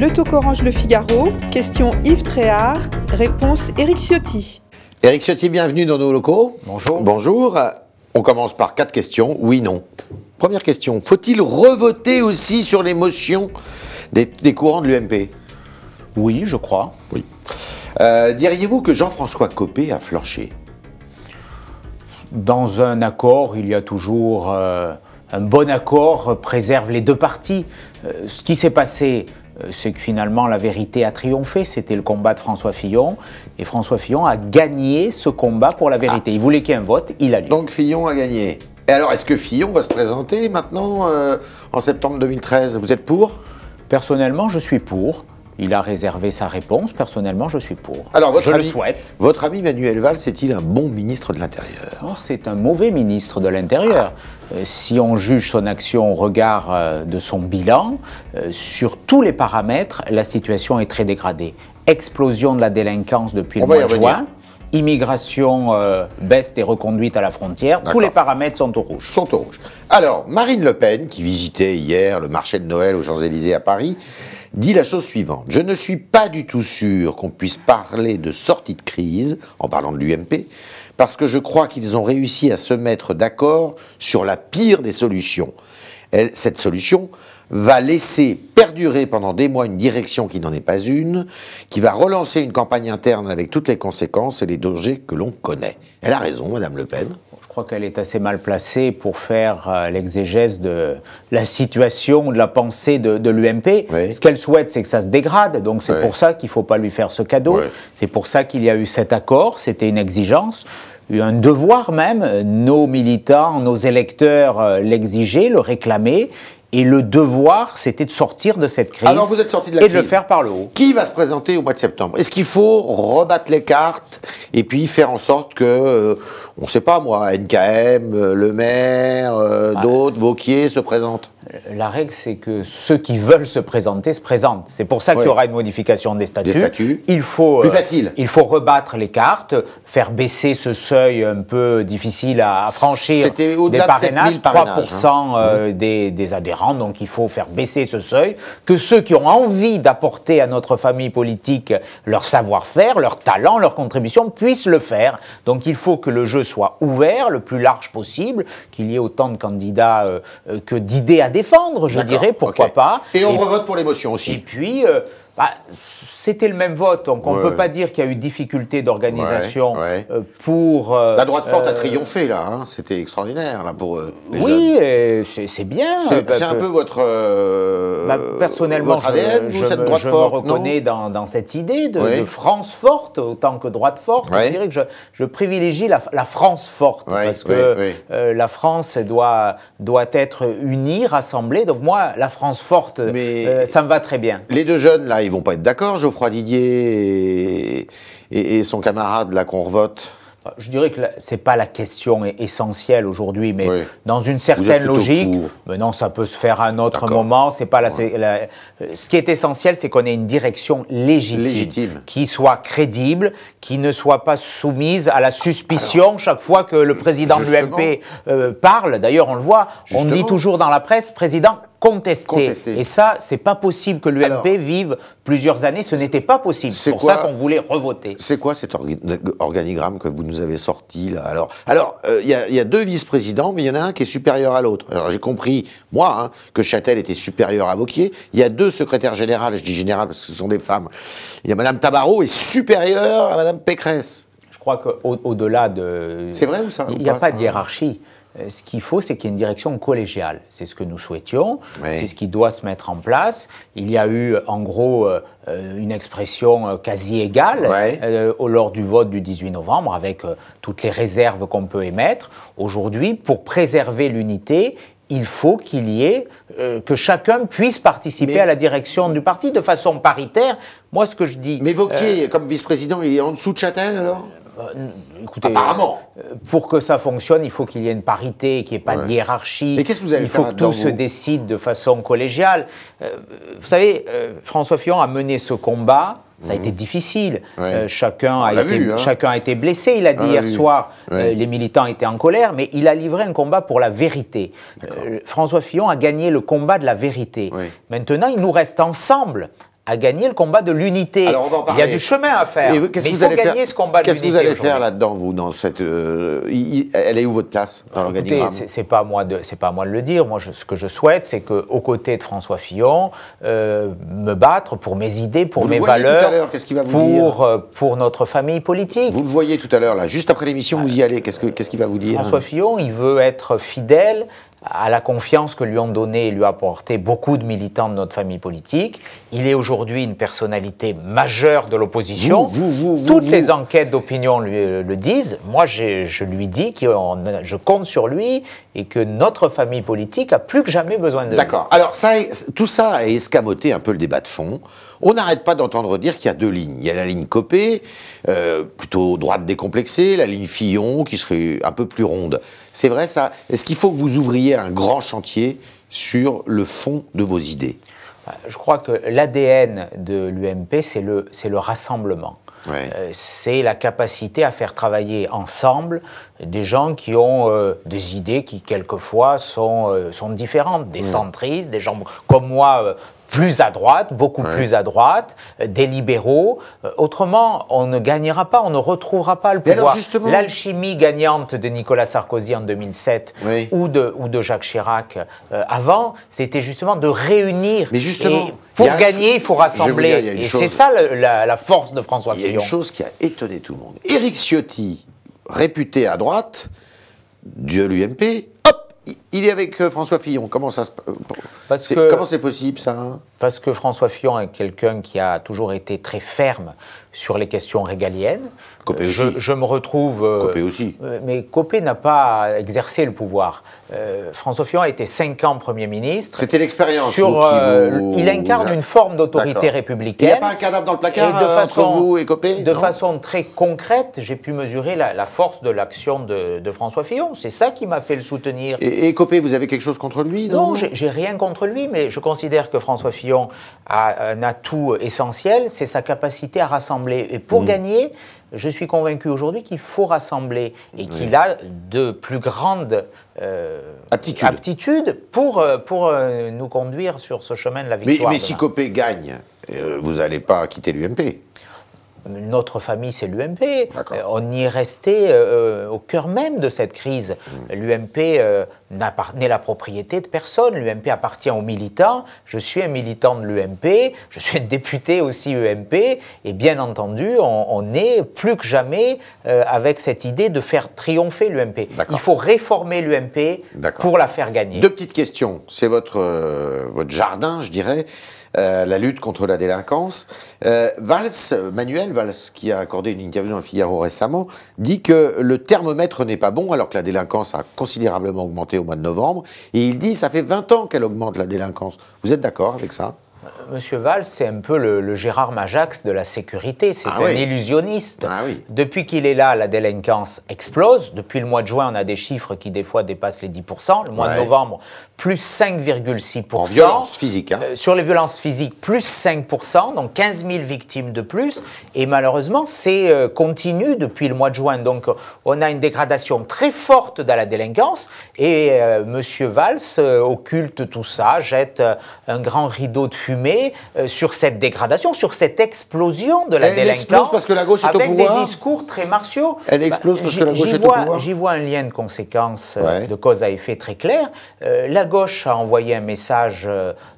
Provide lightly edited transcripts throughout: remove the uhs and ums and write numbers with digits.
Le Talk Orange Le Figaro, question Yves Tréhard, réponse Éric Ciotti. Éric Ciotti, bienvenue dans nos locaux. Bonjour. Bonjour. On commence par 4 questions, oui, non. Première question, faut-il revoter aussi sur les motions des courants de l'UMP? Oui, je crois. Oui. Diriez-vous que Jean-François Copé a flanché? Dans un accord, il y a toujours un bon accord, préserve les deux parties. Ce qui s'est passé, c'est que finalement la vérité a triomphé. C'était le combat de François Fillon. Et François Fillon a gagné ce combat pour la vérité. Il voulait qu'il y ait un vote, il a lieu. Donc Fillon a gagné. Et alors, est-ce que Fillon va se présenter maintenant en septembre 2013? Vous êtes pour? Personnellement, je suis pour. Il a réservé sa réponse. Personnellement, je suis pour. Alors, je le souhaite. Votre ami Manuel Valls est-il un bon ministre de l'Intérieur? Non, c'est un mauvais ministre de l'Intérieur. Si on juge son action au regard de son bilan, sur tous les paramètres, la situation est très dégradée. Explosion de la délinquance depuis le mois de juin. Immigration, baisse des reconduites à la frontière. Tous les paramètres sont au rouge. Sont au rouge. Alors, Marine Le Pen, qui visitait hier le marché de Noël aux Champs-Élysées à Paris, dit la chose suivante. Je ne suis pas du tout sûr qu'on puisse parler de sortie de crise, en parlant de l'UMP, parce que je crois qu'ils ont réussi à se mettre d'accord sur la pire des solutions. Cette solution va laisser perdurer pendant des mois une direction qui n'en est pas une, qui va relancer une campagne interne avec toutes les conséquences et les dangers que l'on connaît. Elle a raison, Madame Le Pen. Je crois qu'elle est assez mal placée pour faire l'exégèse de la situation, de la pensée de l'UMP. Oui. Ce qu'elle souhaite, c'est que ça se dégrade. Donc c'est pour ça qu'il ne faut pas lui faire ce cadeau. Oui. C'est pour ça qu'il y a eu cet accord. C'était une exigence, un devoir même. Nos militants, nos électeurs l'exigeaient, le réclamaient. Et le devoir, c'était de sortir de cette crise. Alors vous êtes sorti de la et crise. De le faire par le haut. Qui va se présenter au mois de septembre? Est-ce qu'il faut rebattre les cartes et puis faire en sorte que, on ne sait pas moi, NKM, Le Maire, d'autres, Wauquiez se présentent? La règle, c'est que ceux qui veulent se présenter se présentent. C'est pour ça qu'il y aura une modification des statuts. Des statuts. Il faut, plus facile. Il faut rebattre les cartes, faire baisser ce seuil un peu difficile à franchir. C'était des parrainages, 3% hein. des adhérents. Donc il faut faire baisser ce seuil. Que ceux qui ont envie d'apporter à notre famille politique leur savoir-faire, leur talent, leur contribution puissent le faire. Donc il faut que le jeu soit ouvert, le plus large possible, qu'il y ait autant de candidats que d'idées à défendre, je dirais, pourquoi pas. Et on revote pour l'émotion aussi. Et puis, c'était le même vote, donc on ne peut pas dire qu'il y a eu difficulté d'organisation pour... la droite forte a triomphé, là, hein. C'était extraordinaire, là, pour les jeunes. C'est bien. C'est un peu votre personnellement, votre ADN, je me reconnais dans cette idée de France forte, autant que droite forte. Je dirais que je privilégie la France forte, parce que la France doit être unie, rassemblée. Donc moi, la France forte, ça me va très bien. Les deux jeunes, là, ils vont pas être d'accord, Geoffroy Didier et son camarade, là, qu'on revote. Je dirais que ce n'est pas la question essentielle aujourd'hui, mais dans une certaine logique, mais non, ça peut se faire à un autre moment. C'est pas ce qui est essentiel, c'est qu'on ait une direction légitime, qui soit crédible, qui ne soit pas soumise à la suspicion chaque fois que le président de l'UMP parle. D'ailleurs, on le voit, on dit toujours dans la presse, président contesté. Et ça, c'est pas possible que l'UMP vive plusieurs années. Ce n'était pas possible. C'est pour ça qu'on voulait revoter. C'est quoi cet organigramme que vous nous avez sorti là? Alors, il y a 2 vice-présidents, mais il y en a un qui est supérieur à l'autre. Alors, j'ai compris, moi, que Châtel était supérieur à Wauquiez. Il y a 2 secrétaires générales, je dis général parce que ce sont des femmes. Il y a Madame Tabarot est supérieure à Madame Pécresse. Je crois qu'au-delà de... C'est vrai ou ça? Il n'y a pas de hiérarchie. Ce qu'il faut, c'est qu'il y ait une direction collégiale. C'est ce que nous souhaitions, c'est ce qui doit se mettre en place. Il y a eu, en gros, une expression quasi égale lors du vote du 18 novembre, avec toutes les réserves qu'on peut émettre. Aujourd'hui, pour préserver l'unité, il faut qu'il y ait, que chacun puisse participer à la direction du parti de façon paritaire. Moi, ce que je dis... Mais Wauquiez, comme vice-président, il est en dessous de Châtel, alors? Écoutez, apparemment. Pour que ça fonctionne, il faut qu'il y ait une parité, qu'il n'y ait pas de hiérarchie. Mais qu'est-ce que vous allez faire? Il faut que tout se décide de façon collégiale. Vous savez, François Fillon a mené ce combat. Ça a été difficile. Chacun a été blessé. Il a dit hier soir, les militants étaient en colère, mais il a livré un combat pour la vérité. François Fillon a gagné le combat de la vérité. Maintenant, il nous reste ensemble à gagner le combat de l'unité. Il y a du chemin à faire, mais il faut gagner ce combat de l'unité. Qu'est-ce que vous allez faire là-dedans, vous, dans cette... elle est où votre place dans l'organigramme? C'est pas à moi de le dire. Moi, ce que je souhaite, c'est qu'aux côtés de François Fillon, me battre pour mes idées, pour mes valeurs, qu'est-ce qu'il va vous dire pour notre famille politique. Vous le voyez tout à l'heure, là, juste après l'émission, vous y allez. Qu'est-ce qu'il va vous dire? François Fillon, il veut être fidèle à la confiance que lui ont donnée et lui apporté beaucoup de militants de notre famille politique. Il est aujourd'hui une personnalité majeure de l'opposition. Toutes les enquêtes d'opinion le disent. Moi, je lui dis que je compte sur lui et que notre famille politique a plus que jamais besoin de lui. D'accord. Alors, tout ça a escamoté un peu le débat de fond. On n'arrête pas d'entendre dire qu'il y a deux lignes. Il y a la ligne Copé, plutôt droite décomplexée, la ligne Fillon, qui serait un peu plus ronde. C'est vrai, ça? Est-ce qu'il faut que vous ouvriez un grand chantier sur le fond de vos idées? Je crois que l'ADN de l'UMP, c'est le rassemblement. Ouais. C'est la capacité à faire travailler ensemble des gens qui ont des idées qui, quelquefois, sont différentes. Des centristes, des gens comme moi... plus à droite, beaucoup plus à droite, des libéraux. Autrement, on ne gagnera pas, on ne retrouvera pas le pouvoir. L'alchimie gagnante de Nicolas Sarkozy en 2007 ou de Jacques Chirac avant, c'était justement de réunir. Mais justement, et pour gagner, il faut rassembler. Et c'est ça la force de François Fillon. Il y a une chose qui a étonné tout le monde. Éric Ciotti, réputé à droite de l'UMP, il est avec François Fillon. Comment c'est possible, ça? Parce que François Fillon est quelqu'un qui a toujours été très ferme sur les questions régaliennes. Copé aussi. Je me retrouve... Copé aussi. Mais Copé n'a pas exercé le pouvoir. François Fillon a été 5 ans Premier ministre. C'était l'expérience. Il incarne une forme d'autorité républicaine. Il n'y a pas un cadavre dans le placard entre vous et Copé? De façon très concrète, j'ai pu mesurer la force de l'action de François Fillon. C'est ça qui m'a fait le soutenir. Et Copé, vous avez quelque chose contre lui? Non, j'ai rien contre lui, mais je considère que François Fillon a un atout essentiel, c'est sa capacité à rassembler. Et pour gagner, je suis convaincu aujourd'hui qu'il faut rassembler et qu'il a de plus grandes aptitudes pour nous conduire sur ce chemin de la victoire. Mais si Copé gagne, vous n'allez pas quitter l'UMP? Notre famille, c'est l'UMP. On y est resté au cœur même de cette crise. L'UMP n'est la propriété de personne. L'UMP appartient aux militants. Je suis un militant de l'UMP. Je suis un député aussi UMP. Et bien entendu, on est plus que jamais avec cette idée de faire triompher l'UMP. Il faut réformer l'UMP pour la faire gagner. Deux petites questions. C'est votre jardin, je dirais. La lutte contre la délinquance. Manuel Valls, qui a accordé une interview dans le Figaro récemment, dit que le thermomètre n'est pas bon alors que la délinquance a considérablement augmenté au mois de novembre. Et il dit que ça fait 20 ans qu'elle augmente la délinquance. Vous êtes d'accord avec ça? Monsieur Valls, c'est un peu le Gérard Majax de la sécurité, c'est un illusionniste. Depuis qu'il est là, la délinquance explose. Depuis le mois de juin, on a des chiffres qui des fois dépassent les 10%. Le mois de novembre, plus 5,6%. En violence physique. Sur les violences physiques, plus 5%, donc 15 000 victimes de plus. Et malheureusement, c'est continu depuis le mois de juin. Donc on a une dégradation très forte de la délinquance. Et Monsieur Valls occulte tout ça, jette un grand rideau de fumée sur cette dégradation, sur cette explosion de la délinquance. Elle explose parce que la gauche est au pouvoir. Avec des discours très martiaux. Elle explose parce que la gauche est au pouvoir. J'y vois un lien de conséquence, de cause à effet très clair. La gauche a envoyé un message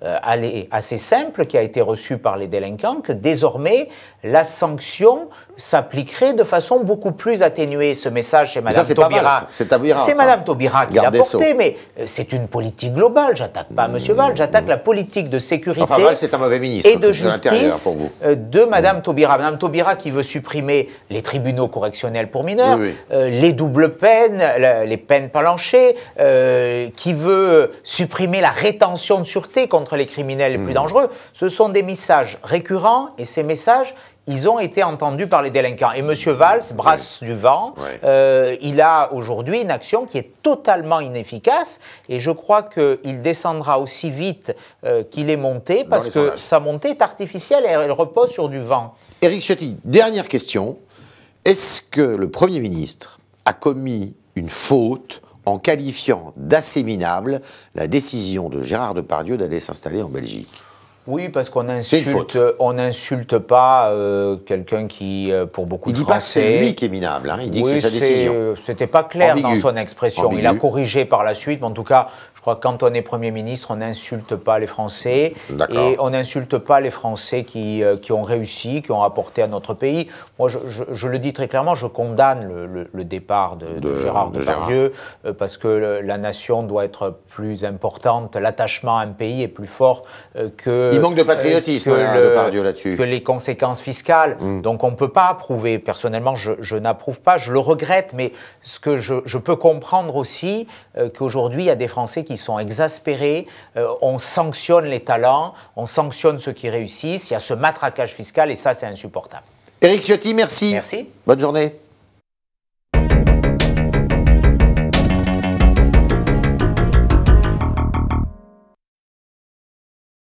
assez simple qui a été reçu par les délinquants, que désormais la sanction s'appliquerait de façon beaucoup plus atténuée. Ce message, c'est Mme Taubira. C'est Mme Taubira qui l'a porté, mais c'est une politique globale. J'attaque pas M. Valls, j'attaque la politique de sécurité c'est un mauvais ministre, et de justice de Mme Taubira. Mme Taubira qui veut supprimer les tribunaux correctionnels pour mineurs, les doubles peines, les peines planchées, qui veut supprimer la rétention de sûreté contre les criminels les plus dangereux. Ce sont des messages récurrents et ces messages, ils ont été entendus par les délinquants. Et M. Valls brasse du vent. Il a aujourd'hui une action qui est totalement inefficace. Et je crois qu'il descendra aussi vite qu'il est monté, parce que sa montée est artificielle et elle repose sur du vent. Éric Ciotti, dernière question. Est-ce que le Premier ministre a commis une faute en qualifiant d'assez minable la décision de Gérard Depardieu d'aller s'installer en Belgique? Oui, parce qu'on n'insulte pas quelqu'un qui, pour beaucoup de Français... Il dit pas que c'est lui qui est minable, hein. Il dit que c'est sa décision. C'était pas clair dans son expression. Il a corrigé par la suite, mais en tout cas, je crois que quand on est Premier ministre, on n'insulte pas les Français. Et on n'insulte pas les Français qui ont réussi, qui ont apporté à notre pays. Moi, je le dis très clairement, je condamne le départ de Gérard Depardieu, parce que la nation doit être plus importante, l'attachement à un pays est plus fort que... Il manque de patriotisme, Depardieu, là-dessus. Que les conséquences fiscales. Donc on ne peut pas approuver. Personnellement, je n'approuve pas, je le regrette, mais ce que je peux comprendre aussi, qu'aujourd'hui, il y a des Français qui sont exaspérés, on sanctionne les talents, on sanctionne ceux qui réussissent, il y a ce matraquage fiscal et ça, c'est insupportable. Éric Ciotti, merci. Merci. Bonne journée.